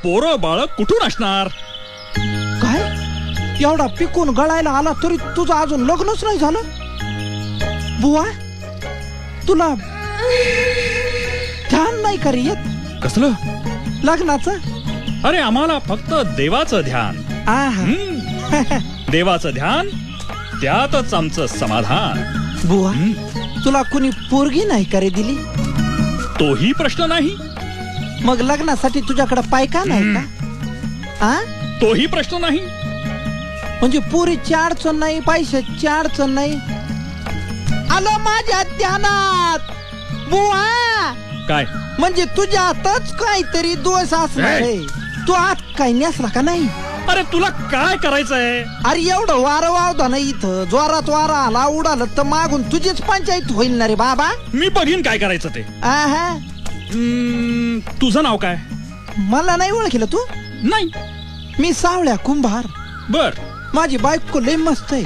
पोरं बाळ कुठून असणार? काय एवढा पिकून गळायला आला तरी तुझं अजून लग्नच नाही झालं? बुवा तुला ध्यान नाही का रे येत कसलं? लग्नाचं? अरे आम्हाला फक्त देवाचं ध्यान. आहा. देवाचं ध्यान, त्यातच आमचं समाधान. बुवा तुला कुणी पोरगी नाही का रे दिली? तोही प्रश्न नाही. मग लग्नासाठी तुझ्याकडे पायका नाही का? आ तोही प्रश्न नाही. म्हणजे पोरीची अडचण नाही, पैशाची अडचण नाही. आलो माझ्या ध्यानात बुवा. काय म्हणजे तुझ्यातच काहीतरी दोष असणार आहे. तू आत काय नेसला का नाही? अरे तुला काय करायचंय? अरे एवढं वारं वावदा नाही इथं. जोरात वारा आला उडालं तर मागून तुझीच पंचायत होईल ना रे बाबा. मी बघीन काय करायचं ते. आहा. तुझं नाव काय? मला नाही ओळखलं तू? नाही. मी सावळ्या कुंभार. बर माझी बायको लय मस्त आहे.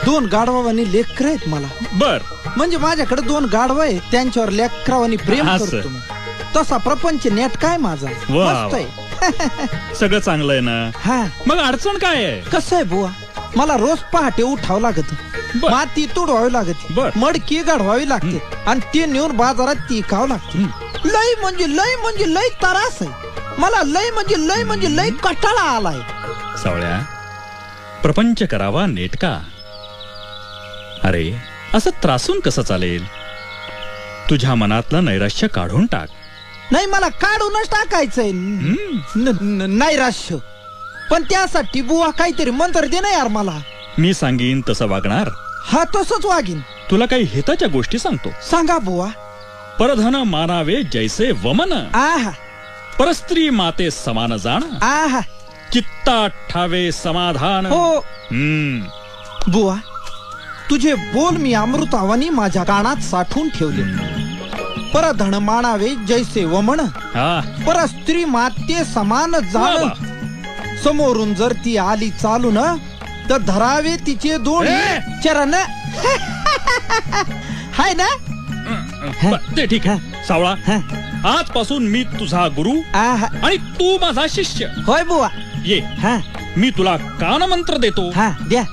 2 गाढवानी लेकर आहेत मला. बर म्हणजे माझ्याकडे 2 गाढव आहे, त्यांच्यावर लेकरावानी प्रेम असं. करतो मी. तसा प्रपंच नेट काय माझा वा, मस्त आहे. सगळं चांगलं आहे ना? हा मग अडचण काय आहे? कसं आहे बुवा, मला रोज पहाटे उठावं लागत, बर. माती तोडवावी लागते, बर. मडकी गाढवावी लागते आणि ते नेऊन बाजारात ती खावं लागते. लय म्हणजे लय त्रास आहे मला. लय म्हणजे लय कटाळा आलाय. सावळ्या, प्रपंच करावा नेटका. अरे असं त्रासून कसं चालेल? तुझ्या मनातलं नैराश्य काढून टाक. नाही मला काढूनच टाकायचंय नैराश्य. पण त्यासाठी बुवा काहीतरी मंत्र दे ना यार मला. मी सांगीन तसं वागणार. हा तसंच वागीन. तुला काही हिताच्या गोष्टी सांगतो. सांगा बुवा. परधन मानावे जैसे वमन, आहा परस्त्री माते समान जाण, आहा. चित्ता ठावे समाधान. हो बुवा, तुझे बोल मी अमृतावानी माझ्या कानात साठवून ठेवले. परधन मानावे जैसे वमन, हा परस्त्री माते समान वा जाण. वा. समोरून जर ती आली चालून तर धरावे तिचे 2 चरण. हाय ना? ते ठीक आहे. सावळा, हा. आजपासून मी तुझा गुरु आहा. आणि तू माझा शिष्य. होय बुवा. ये, हा मी तुला कान मंत्र देतो. हा द्या.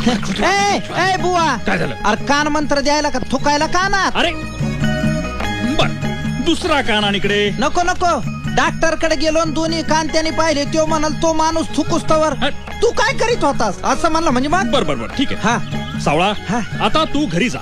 ए बुवा, काय झालं? अरे कान मंत्र द्यायला का थुकायला कानात? अरे बर, दुसरा कान आणि इकडे. नको नको. डॉक्टर कडे गेलो आणि 2 कान त्याने पाहिले. तो म्हणाल तो माणूस थुकुस्तवर तू काय करीत होतास असं म्हणलं. म्हणजे मग बर बर बर ठीक आहे. हा सावळा, हा. आता तू घरी जा.